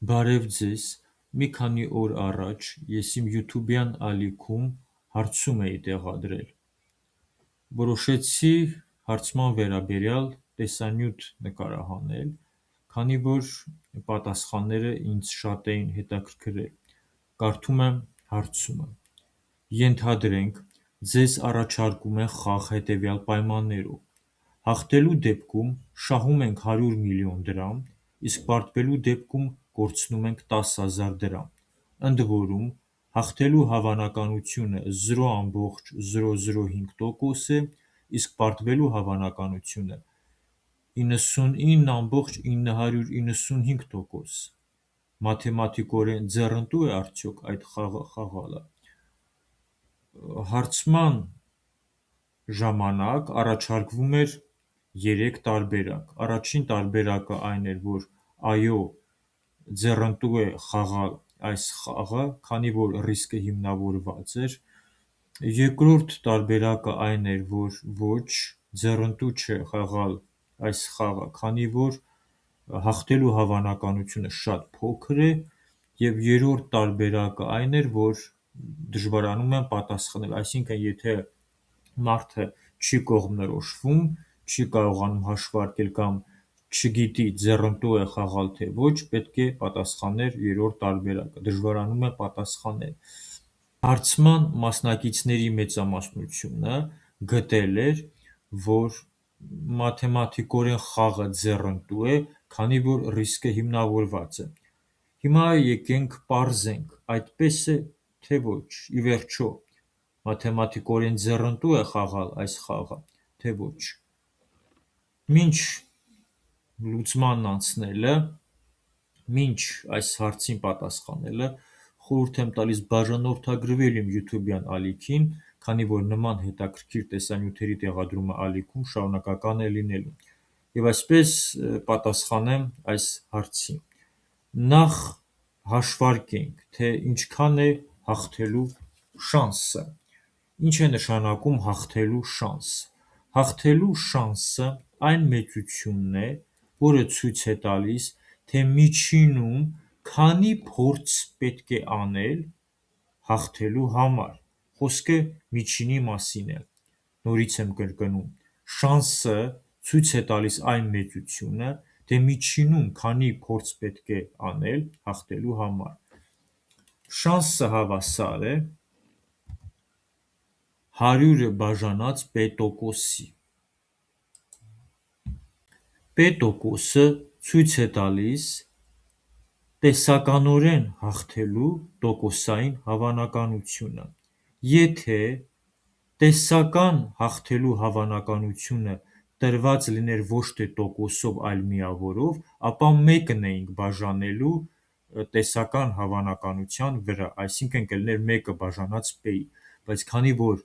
Բարև ձեզ, մի քանի օր առաջ ես իմ յութուբյան ալիքում հարցում էի տեղադրել: Որոշեցի հարցման վերաբերյալ տեսանյութ նկարահանել, քանի որ պատասխանները ինձ շատ էին հետաքրքրել: Կարդում եմ հարցումը. Ենթադրենք, ձեզ առաջարկում են խաղ հետևյալ պայմաններով. հաղթելու դեպքում շահում ենք 100 միլիոն դրամ, իսկ պարտվելու դեպքում կորցնում ենք 10,000 դրամ: Ընդ որում, հաղթելու հավանականությունը 0,005% է, իսկ պարտվելու հավանականությունը 99,995%: Մաթեմատիկորեն ձեռնտո՞ւ է արդյոք այդ խաղը խաղալը: Հարցման ժամանակ առաջարկվում էր 3 տարբերակ: Առաջին տարբերակը այն էր, որ այո, ձեռնտու է խաղալ այս խաղը, քանի որ ռիսկը հիմնավորված էր: Երկրորդ տարբերակը այն էր, որ ոչ, ձեռնտու չէ խաղալ այս խաղը, քանի որ հաղթելու հավանականությունը շատ փոքր է: Եվ երրորդ տարբերակը այն էր, որ դժվարանում եմ պատասխանել: Այսինքն, եթե մարդը չի կողմնորոշվում, չի կարողանում հաշվարկել կամ չգիտի ձեռնտու է խաղալ թե ոչ, պետք է պատասխաներ երրորդ տարբերակը: Դժվարանում է պատասխանել: Հարցման մասնակիցների մեծամասնությունը գտել էր, որ մաթեմատիկորեն խաղը ձեռնտու է, քանի որ ռիսկը հիմնավորված է: Հիմա եկենք պարզենք, այդպես է թե ոչ: Ի վերջո, մաթեմատիկորեն ձեռնտու է խաղալ այս խաղը, թե ոչ: Մինչ լուծմանն անցնելը, մինչ այս հարցին պատասխանելը, խորհուրդ եմ տալիս բաժանորդագրվել իմ յութուբյան ալիքին, քանի որ նման հետաքրքիր տեսանյութերի տեղադրումը ալիքում շարունակական է լինելու: Եվ այսպես պատասխանեմ այս հարցին: Նախ հաշվարկենք, թե ինչքան է հաղթելու շանսը: Ինչ է նշանակում հաղթելու շանս: Հաղթելու շանսը այն մեծությունն է, որը ցույց է տալիս, թե միջինում քանի փորձ պետք է անել հաղթելու համար: Խոսքը միջինի մասին է: Նորից եմ կրկնում, շանսը ցույց է տալիս այն մեծությունը, թե միջինում քանի փորձ պետք է անել հաղթելու համար: Շանսը հավասար է 100-ը բաժանած p տոկոսի: P տոկոսը ցույց է տալիս տեսականորեն հաղթելու տոկոսային հավանականությունը: Եթե տեսական հաղթելու հավանականությունը տրված լիներ ոչ թե տոկոսով, այլ միավորով, ապա 1-ն էինք բաժանելու տեսական հավանականության վրա, այսինքն կլիներ 1-ը բաժանած p-ի: Բայց քանի որ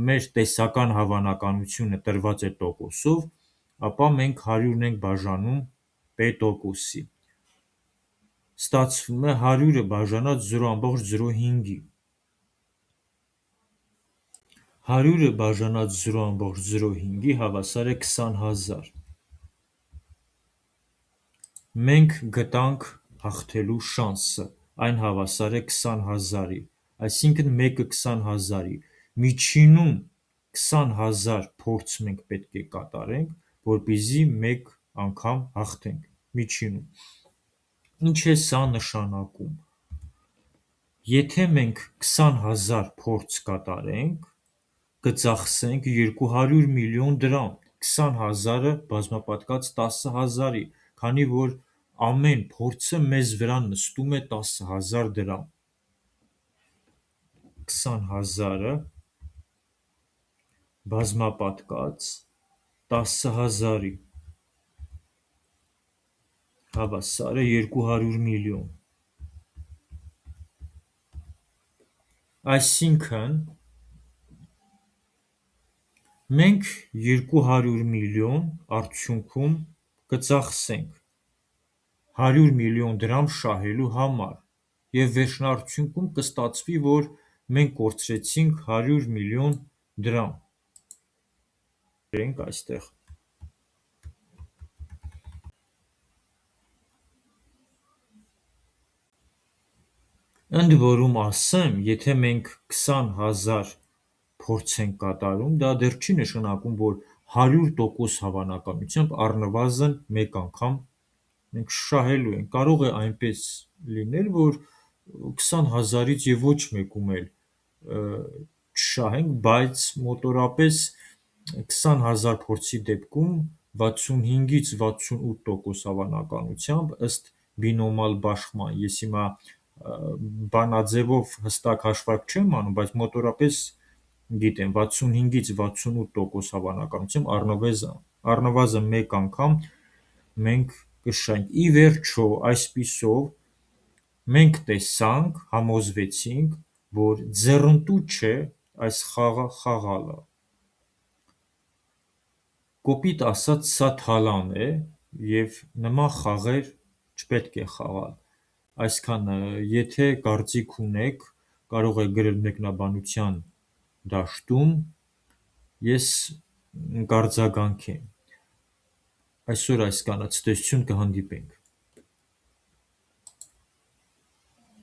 մեր տեսական հավանականությունը տրված է տոկոսով, ապա մենք 100-ն ենք բաժանում p տոկոսի: Ստացվում է 100-ը բաժանած 0,05-ի: 100-ը բաժանած 0,05-ի հավասար է 20,000: Մենք գտանք հաղթելու շանսը: Այն հավասար է 20,000-ի: Այսինքն 1-ը 20,000-ի: Միջինում 20,000 փորձ մենք պետք է կատարենք, որպեսզի մեկ անգամ հաղթենք: Միջինում: Ինչ է սա նշանակում: Եթե մենք 20,000 փորձ կատարենք, կծախսենք 200 միլիոն դրամ: 20,000-ը բազմապատկած 10,000-ի, քանի որ ամեն փորձը մեզ վրա նստում է 10,000 դրամ: 20,000-ը բազմապատկած 10,000-ի հավասար է 200 միլիոն: Այսինքն, մենք 200 միլիոն արդյունքում կծախսենք 100 միլիոն դրամ շահելու համար: Եվ վերջնարդյունքում կստացվի, որ մենք կորցրեցինք 100 միլիոն դրամ: Ընդ որում ասեմ, եթե մենք 20,000 փորձ ենք կատարում, դա դեռ չի նշանակում, որ 100% հավանականությամբ առնվազն մեկ անգամ մենք շահելու ենք։ Կարող է այնպես լինել, որ 20,000-ից և ոչ մեկում էլ չշահենք, բայց մոտորապես 20,000 փորձի դեպքում 65-ից 68% հավանականությամբ ըստ բինոմալ բաշխման, ես հիմա բանաձևով հստակ հաշվարկ չեմ անում, բայց մոտորապես գիտեմ 65-ից 68% հավանականությամբ առնվազն մեկ անգամ մենք կշահենք։ Ի վերջո, այսպիսով մենք տեսանք, համոզվեցինք, որ ձեռնտու չէ այս խաղը խաղալը։ Կոպիտ ասած, սա թալան է, և նման խաղեր չպետք է խաղալ։ Այսքանը, եթե կարծիք ունեք, կարող եք գրել մեկնաբանության դաշտում, ես կարձագանքեմ։ Այսօր այսքանը, ցտեսություն, կհանդիպենք։